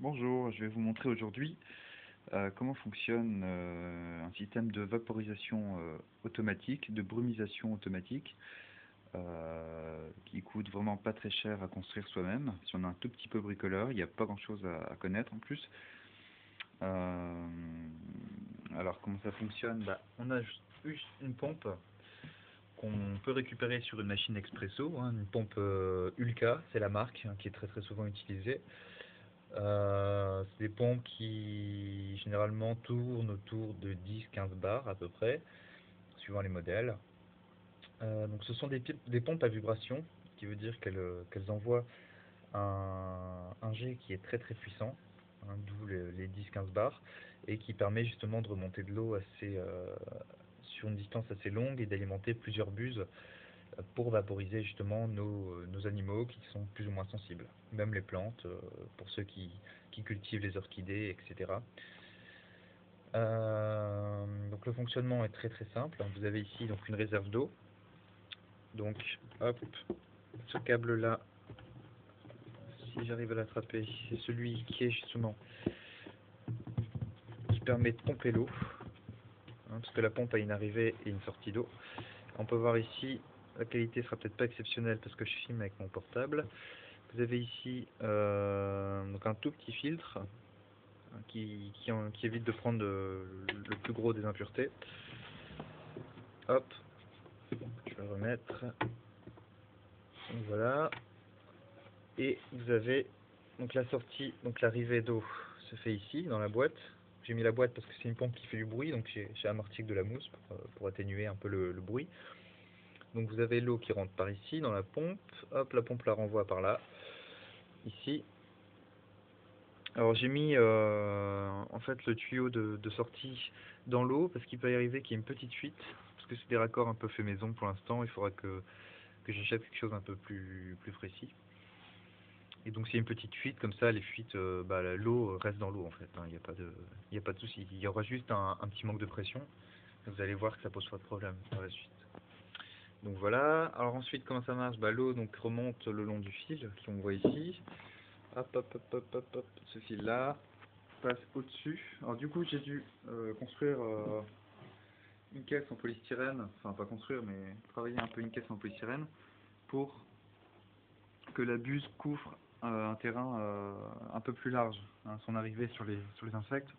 Bonjour, je vais vous montrer aujourd'hui comment fonctionne un système de vaporisation automatique, de brumisation automatique, qui coûte vraiment pas très cher à construire soi-même. Si on a un tout petit peu bricoleur, il n'y a pas grand-chose à connaître en plus. Euh, alors comment ça fonctionne? On a juste une pompe qu'on peut récupérer sur une machine expresso, une pompe Ulka, c'est la marque qui est très très souvent utilisée. C'est des pompes qui généralement tournent autour de 10-15 bars à peu près, suivant les modèles. Donc ce sont des pompes à vibration, ce qui veut dire qu'elles envoient un jet qui est très très puissant, d'où les 10-15 bars, et qui permet justement de remonter de l'eau sur une distance assez longue et d'alimenter plusieurs buses pour vaporiser justement nos animaux qui sont plus ou moins sensibles, même les plantes, pour ceux qui cultivent les orchidées, etc. Donc le fonctionnement est très très simple. Vous avez ici donc une réserve d'eau. Donc hop, ce câble là, si j'arrive à l'attraper, c'est celui qui est justement qui permet de pomper l'eau, parce que la pompe a une arrivée et une sortie d'eau. On peut voir ici, la qualité sera peut-être pas exceptionnelle parce que je filme avec mon portable. Vous avez ici donc un tout petit filtre qui évite de prendre le plus gros des impuretés. Hop, je vais le remettre. Donc voilà. Et vous avez donc la sortie, donc l'arrivée d'eau se fait ici dans la boîte. J'ai mis la boîte parce que c'est une pompe qui fait du bruit, donc j'ai amorti avec de la mousse pour atténuer un peu le bruit. Donc vous avez l'eau qui rentre par ici dans la pompe. Hop, la pompe la renvoie par là, ici. Alors j'ai mis en fait le tuyau de sortie dans l'eau parce qu'il peut y arriver qu'il y ait une petite fuite, parce que c'est des raccords un peu fait maison pour l'instant. Il faudra que j'achète quelque chose un peu plus précis. Et donc s'il y a une petite fuite comme ça, les fuites, l'eau reste dans l'eau en fait, il n'y a pas de souci. Il y aura juste un petit manque de pression. Vous allez voir que ça pose pas de problème par la suite. Donc voilà. Alors ensuite comment ça marche? L'eau donc remonte le long du fil qu'on voit ici. Hop hop hop hop hop hop. Ce fil là passe au-dessus. Alors du coup j'ai dû construire une caisse en polystyrène, enfin pas construire mais travailler un peu une caisse en polystyrène pour que la buse couvre un terrain un peu plus large, son arrivée sur les insectes,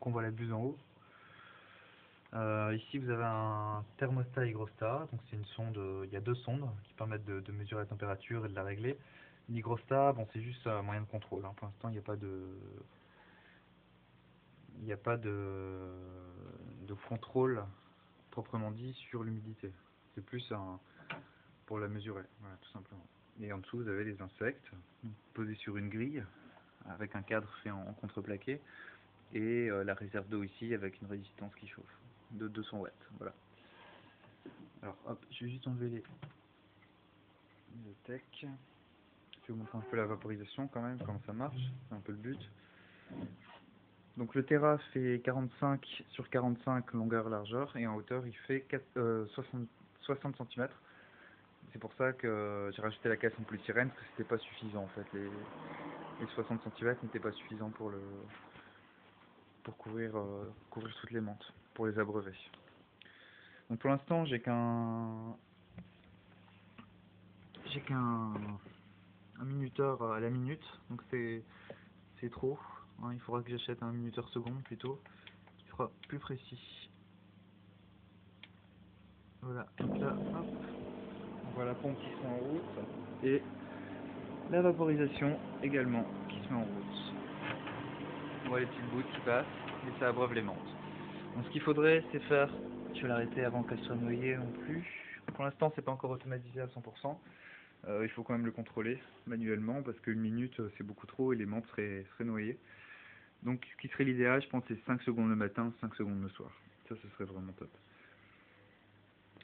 qu'on voit la buse en haut. Ici vous avez un thermostat hygrostat, donc c'est une sonde, il y a deux sondes qui permettent de mesurer la température et de la régler. L'hygrostat, bon c'est juste un moyen de contrôle, pour l'instant il n'y a pas de contrôle proprement dit sur l'humidité. C'est plus pour la mesurer, voilà, tout simplement. Et en dessous, vous avez les insectes posés sur une grille avec un cadre fait en contreplaqué et la réserve d'eau ici avec une résistance qui chauffe de 200 watts. Voilà. Alors hop, je vais juste enlever les tech. Je vais vous montrer un peu la vaporisation quand même, comment ça marche. C'est un peu le but. Donc le Terra fait 45 sur 45 longueur largeur et en hauteur il fait 60 cm. C'est pour ça que j'ai rajouté la caisse en polystyrène parce que c'était pas suffisant en fait. Les 60 cm n'étaient pas suffisants pour couvrir toutes les menthes, pour les abreuver. Donc pour l'instant j'ai qu'un un minuteur à la minute, donc c'est trop. Il faudra que j'achète un minuteur seconde plutôt, qui sera plus précis. Voilà, donc là, hop, on voit la pompe qui se met en route et la vaporisation également qui se met en route. On voit les petites gouttes qui passent et ça abreuve les menthes. Donc ce qu'il faudrait c'est faire, je vais l'arrêter avant qu'elle soit noyée non plus. Pour l'instant c'est pas encore automatisé à 100%. Il faut quand même le contrôler manuellement parce qu'une minute c'est beaucoup trop et les menthes seraient noyées. Donc ce qui serait l'idéal je pense c'est 5 secondes le matin, 5 secondes le soir. Ça ce serait vraiment top.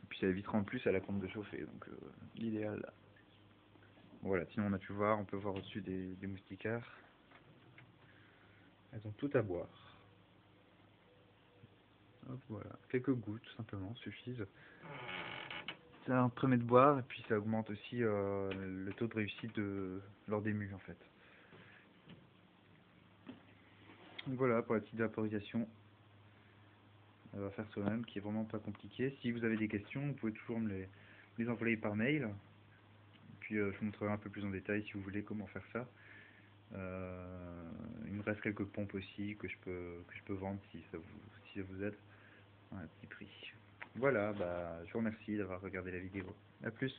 Et puis ça évitera en plus à la pompe de chauffer, donc l'idéal. Voilà, sinon on a pu voir, on peut voir au-dessus des moustiquaires. Elles ont tout à boire. Hop, voilà, quelques gouttes tout simplement suffisent. Ça permet de boire et puis ça augmente aussi le taux de réussite lors des mues en fait. Donc voilà pour la petite vaporisation. On va faire soi-même, qui est vraiment pas compliqué. Si vous avez des questions, vous pouvez toujours me les envoyer par mail. Puis je vous montrerai un peu plus en détail si vous voulez comment faire ça. Il me reste quelques pompes aussi que je peux vendre si ça vous aide à un petit prix. Voilà, bah je vous remercie d'avoir regardé la vidéo. A plus.